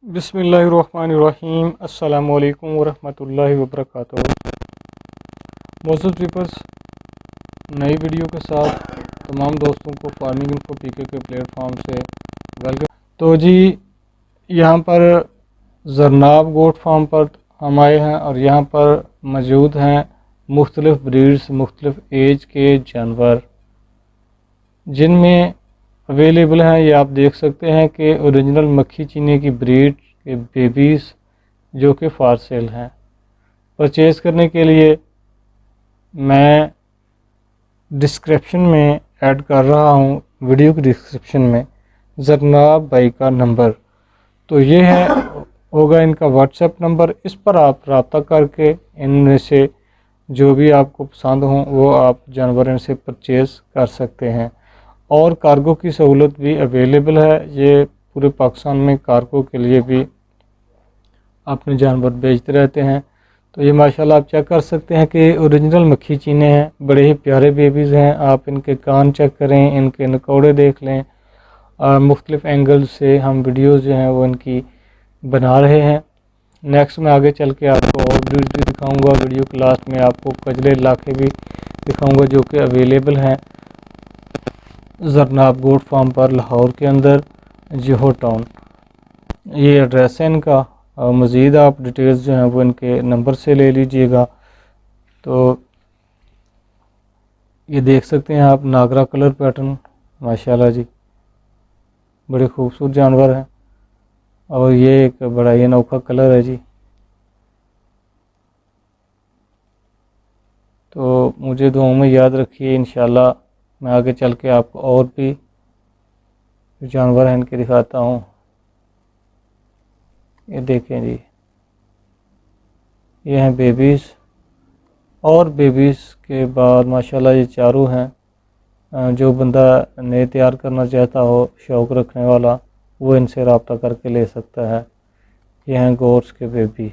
बिस्मिल्लाहिर्रहमानिर्रहीम। अस्सलामु अलैकुम वरहमतुल्लाहि वबरकातुहू। मोअज़्ज़िज़ व्यूअर्स, नई वीडियो के साथ तमाम दोस्तों को फार्मिंग इन्फो पीके के प्लेटफॉर्म से वेलकम। तो जी, यहाँ पर जरनाब गोट फार्म पर हम आए हैं और यहाँ पर मौजूद हैं मुख्तलिफ़ ब्रीड्स, मुख्तलिफ़ एज के जानवर जिनमें अवेलेबल हैं। ये आप देख सकते हैं कि ओरिजिनल मक्खी चीनी की ब्रीड के बेबीज़ जो कि फार सेल हैं। परचेज़ करने के लिए मैं डिस्क्रिप्शन में ऐड कर रहा हूँ, वीडियो की डिस्क्रिप्शन में जरनाब भाई का नंबर। तो ये है होगा इनका व्हाट्सएप नंबर। इस पर आप रब्ता करके इनमें से जो भी आपको पसंद हो वो आप जानवर इनसे परचेज़ कर सकते हैं। और कार्गो की सहूलत भी अवेलेबल है। ये पूरे पाकिस्तान में कार्गो के लिए भी अपने जानवर बेचते रहते हैं। तो ये माशाल्लाह आप चेक कर सकते हैं कि ओरिजिनल मक्खी चीने हैं, बड़े ही प्यारे बेबीज़ हैं। आप इनके कान चेक करें, इनके नकौड़े देख लें। और मुख्तलिफ़ एंगल से हम वीडियोज़ जो हैं वो इनकी बना रहे हैं। नेक्स्ट में आगे चल के आपको और ब्रीड्स भी दिखाऊँगा। वीडियो के लास्ट में आपको कजले इलाके भी दिखाऊँगा जो कि अवेलेबल हैं जरनाब गोट फार्म पर, लाहौर के अंदर, जोहर टाउन। ये एड्रेस है इनका। मज़ीद आप डिटेल्स जो हैं वो इनके नंबर से ले लीजिएगा। तो ये देख सकते हैं आप नागरा कलर पैटर्न, माशाल्लाह जी, बड़े खूबसूरत जानवर हैं। और ये एक बड़ा ही अनोखा कलर है जी। तो मुझे दुआओं में याद रखिए। इंशाल्लाह मैं आगे चल के आपको और भी जानवर हैं इनके दिखाता हूँ। ये देखें जी, ये हैं बेबीज़। और बेबीज़ के बाद माशाल्लाह ये चारों हैं। जो बंदा नए तैयार करना चाहता हो, शौक़ रखने वाला, वो इनसे रब्ता करके ले सकता है। ये हैं गोट्स के बेबी।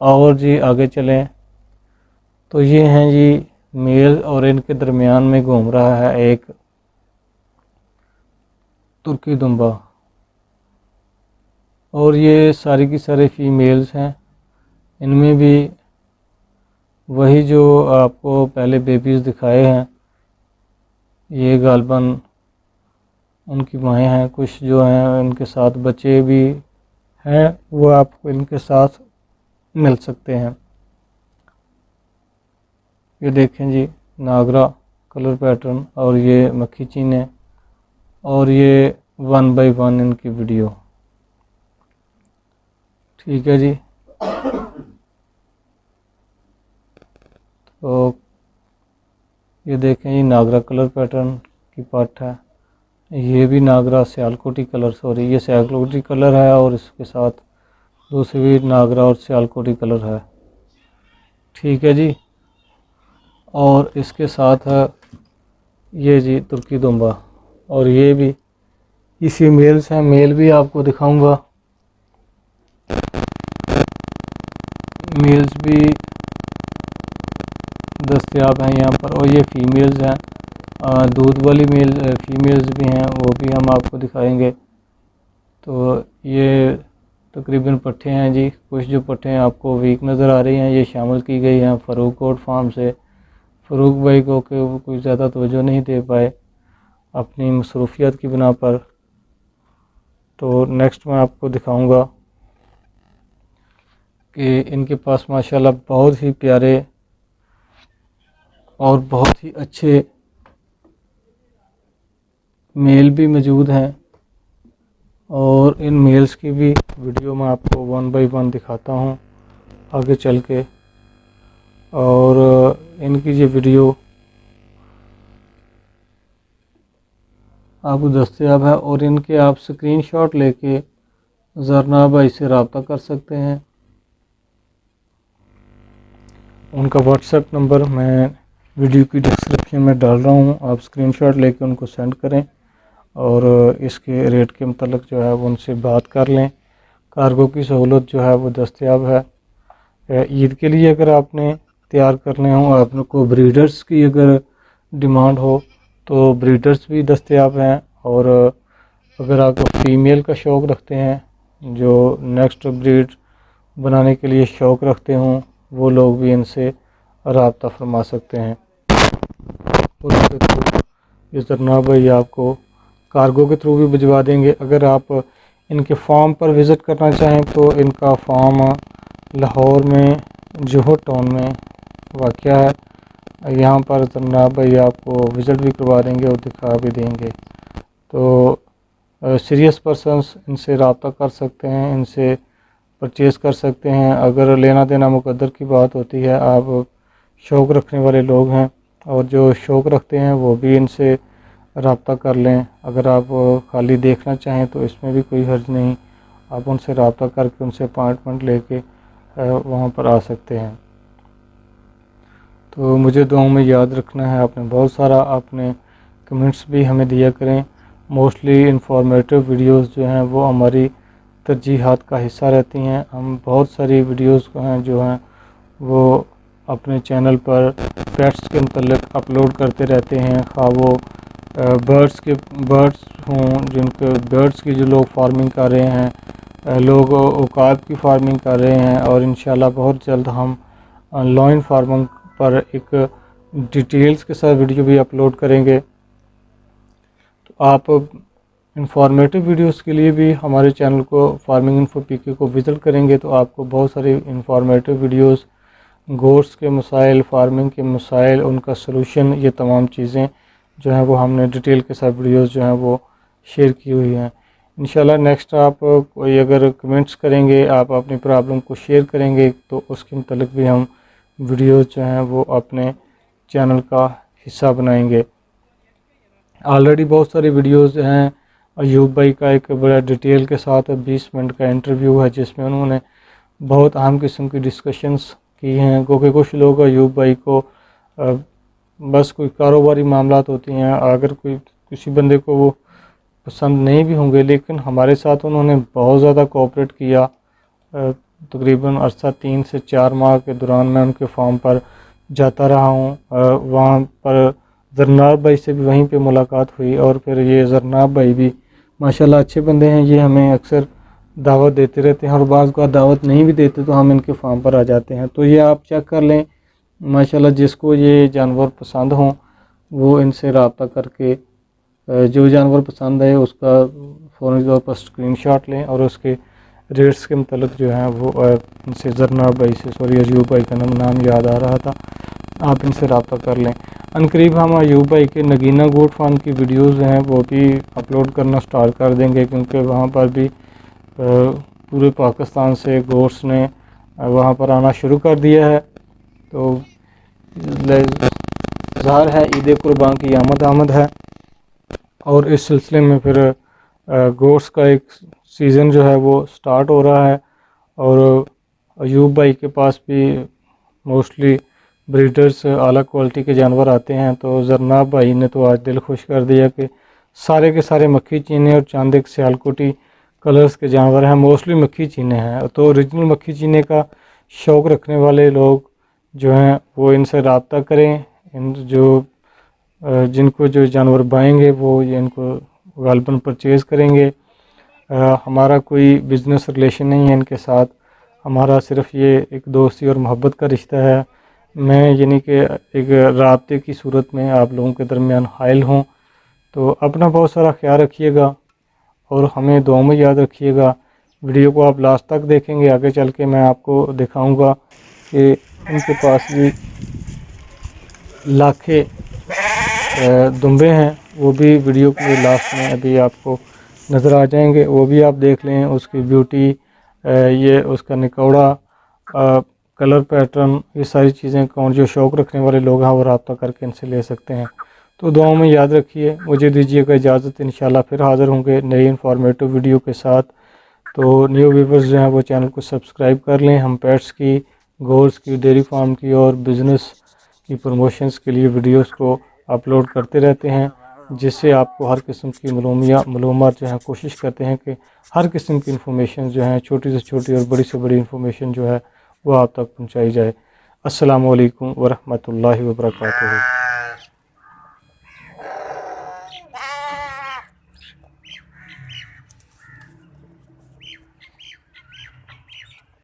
और जी आगे चलें तो ये हैं जी मेल, और इनके दरमियान में घूम रहा है एक तुर्की दुम्बा। और ये सारी की सारी फीमेल्स हैं। इनमें भी वही जो आपको पहले बेबीज़ दिखाए हैं, ये गालबन उनकी माएँ हैं। कुछ जो हैं इनके साथ बच्चे भी हैं, वो आपको इनके साथ मिल सकते हैं। ये देखें जी, नागरा कलर पैटर्न, और ये मक्खी चीने, और ये 1 बाय 1 इनकी वीडियो। ठीक है जी। तो ये देखें जी, नागरा कलर पैटर्न की पाठ है। ये भी नागरा सियालकोटी कलर, सॉरी ये सियालकोटी कलर है, और इसके साथ दूसरी भी नागरा और सियालकोटी कलर है। ठीक है जी। और इसके साथ है ये जी तुर्की दुम्बा, और ये भी इसी मेल्स हैं। मेल भी आपको दिखाऊंगा। मेल्स भी दस्तयाब हैं यहाँ पर, और ये फीमेल्स हैं। दूध वाली मेल फीमेल्स भी हैं, वो भी हम आपको दिखाएंगे। तो ये तकरीबन पट्ठे हैं जी। कुछ जो पट्ठे हैं आपको वीक नज़र आ रही हैं, ये शामिल की गई हैं फ़ारूक गोट फार्म से। फ़ारूक भाई को कि वो कोई ज़्यादा तवज्जो नहीं दे पाए अपनी मसरूफियत की बिना पर। तो नेक्स्ट मैं आपको दिखाऊंगा कि इनके पास माशाल्लाह बहुत ही प्यारे और बहुत ही अच्छे मेल भी मौजूद हैं। और इन मेल्स की भी वीडियो मैं आपको 1 बाय 1 दिखाता हूँ आगे चल के। और इनकी ये वीडियो आपको दस्तयाब है, और इनके आप स्क्रीनशॉट लेके जरनाब भाई से रब्ता कर सकते हैं। उनका व्हाट्सएप नंबर मैं वीडियो की डिस्क्रिप्शन में डाल रहा हूँ। आप स्क्रीनशॉट लेके उनको सेंड करें, और इसके रेट के मतलब जो है वो उनसे बात कर लें। कार्गो की सहूलत जो है वो दस्तयाब है। ईद के लिए अगर आपने तैयार करने हो, आपको ब्रीडर्स की अगर डिमांड हो तो ब्रीडर्स भी दस्तयाब हैं। और अगर आप फीमेल का शौक़ रखते हैं जो नेक्स्ट ब्रीड बनाने के लिए शौक़ रखते हों वो लोग भी इनसे रब्ता फरमा सकते हैं। और इसके थ्रू ये ज़रनाब भाई आपको कार्गो के थ्रू भी भिजवा देंगे। अगर आप इनके फार्म पर विज़िट करना चाहें तो इनका फार्म लाहौर में जोहर टाउन में वाक़या है। यहाँ पर ज़रनाब भाई आपको विज़िट भी करवा देंगे और दिखा भी देंगे। तो सीरियस पर्सन्स इनसे रब्ता कर सकते हैं, इनसे परचेज़ कर सकते हैं। अगर लेना देना मुकद्दर की बात होती है, आप शौक़ रखने वाले लोग हैं और जो शौक़ रखते हैं वो भी इनसे रब्ता कर लें। अगर आप खाली देखना चाहें तो इसमें भी कोई हर्ज नहीं, आप उनसे रब्ता करके उनसे अपॉइंटमेंट लेके वहाँ पर आ सकते हैं। तो मुझे दुआओं में याद रखना है। आपने बहुत सारा अपने कमेंट्स भी हमें दिया करें। मोस्टली इंफॉर्मेटिव वीडियोस जो हैं वो हमारी तरजीहात का हिस्सा रहती हैं। हम बहुत सारी वीडियोस को हैं जो हैं वो अपने चैनल पर पेट्स के मतलब अपलोड करते रहते हैं, खा वो बर्ड्स हों, जिनके बर्ड्स की जो लोग फार्मिंग कर रहे हैं, लोग औकात की फार्मिंग कर रहे हैं। और इंशाल्लाह बहुत जल्द हम लॉइन फार्मिंग पर एक डिटेल्स के साथ वीडियो भी अपलोड करेंगे। तो आप इंफॉर्मेटिव वीडियोस के लिए भी हमारे चैनल को फार्मिंग इन्फो पीके को विज़िट करेंगे तो आपको बहुत सारी इंफॉर्मेटिव वीडियोस, गोट्स के मसाइल, फार्मिंग के मसाइल, उनका सलूशन, ये तमाम चीज़ें जो हैं वो हमने डिटेल के साथ वीडियोस जो हैं वो शेयर की हुई हैं। इंशाल्लाह नेक्स्ट आप कोई अगर कमेंट्स करेंगे, आप अपनी प्रॉब्लम को शेयर करेंगे तो उसके मतलब भी हम वीडियोस जो हैं वो अपने चैनल का हिस्सा बनाएंगे। ऑलरेडी बहुत सारी वीडियोस हैं। अयूब भाई का एक बड़ा डिटेल के साथ 20 मिनट का इंटरव्यू है जिसमें उन्होंने बहुत अहम किस्म की डिस्कशंस की हैं, क्योंकि कुछ लोग अयूब भाई को बस कोई कारोबारी मामलात होती हैं, अगर कोई किसी बंदे को वो पसंद नहीं भी होंगे, लेकिन हमारे साथ उन्होंने बहुत ज़्यादा कोऑपरेट किया। तकरीबन अरसा 3 से 4 माह के दौरान मैं उनके फार्म पर जाता रहा हूँ। वहाँ पर ज़रनाब भाई से भी वहीं पे मुलाकात हुई और फिर ये ज़रनाब भाई भी माशाल्लाह अच्छे बंदे हैं। ये हमें अक्सर दावत देते रहते हैं और बाज़ को दावत नहीं भी देते तो हम इनके फार्म पर आ जाते हैं। तो ये आप चेक कर लें, माशाल्लाह जिसको ये जानवर पसंद हों वो इनसे रब्ता करके जो जानवर पसंद है उसका फ़ौरन तौर पर स्क्रीनशॉट लें और उसके रेट्स के मतलब जो हैं वो इनसे ज़रनाब भाई से, सॉरी अयूब भाई का नाम याद आ रहा था, आप इनसे रब्ता कर लें। अनकरीब हम अयूब भाई के नगीना गोट फार्म की वीडियोज़ हैं वो भी अपलोड करना स्टार्ट कर देंगे, क्योंकि वहाँ पर भी पूरे पाकिस्तान से गोट्स ने वहाँ पर आना शुरू कर दिया है। तो ज़ाहिर है ईद कुर्बान की आमद है और इस सिलसिले में फिर गोट्स का एक सीज़न जो है वो स्टार्ट हो रहा है। और अयूब भाई के पास भी मोस्टली ब्रीडर्स आला क्वालिटी के जानवर आते हैं। तो ज़रनाब भाई ने तो आज दिल खुश कर दिया कि सारे के सारे मक्खी चीने और चांदे के सियालकोटी कलर्स के जानवर हैं, मोस्टली मक्खी चीने हैं। तो ओरिजिनल मक्खी चीने का शौक़ रखने वाले लोग जो हैं वो इनसे रब्ता करें। इन जिनको जो जानवर बाएंगे वो इनको गालबन परचेज़ करेंगे। हमारा कोई बिज़नेस रिलेशन नहीं है इनके साथ, हमारा सिर्फ ये एक दोस्ती और मोहब्बत का रिश्ता है। मैं यानी कि एक राब्ते की सूरत में आप लोगों के दरमियान हाइल हूँ। तो अपना बहुत सारा ख्याल रखिएगा और हमें दुआ में याद रखिएगा। वीडियो को आप लास्ट तक देखेंगे, आगे चल के मैं आपको दिखाऊंगा कि इनके पास भी लाखे दुम्बे हैं, वो भी वीडियो के लास्ट में अभी आपको नज़र आ जाएंगे, वो भी आप देख लें। उसकी ब्यूटी, ये उसका निकौड़ा, कलर पैटर्न, ये सारी चीज़ें कौन जो शौक़ रखने वाले लोग हैं वो रब्ता करके इनसे ले सकते हैं। तो दुआओं में याद रखिए। मुझे दीजिएगा इजाज़त, इंशाल्लाह फिर हाज़िर होंगे नई इन्फॉर्मेटिव वीडियो के साथ। तो न्यू व्यूवर्स जो हैं वो चैनल को सब्सक्राइब कर लें। हम पेट्स की, गोट्स की, डेयरी फार्म की और बिज़नेस की प्रमोशंस के लिए वीडियोस को अपलोड करते रहते हैं, जिससे आपको हर किस्म की मालूमात जो है कोशिश करते हैं कि हर किस्म की इन्फॉर्मेशन जो है, छोटी से छोटी और बड़ी से बड़ी इन्फॉर्मेशन जो है वो आप तक पहुंचाई जाए। अस्सलामु अलैकुम वरहमतुल्लाहि वबरकातुहू।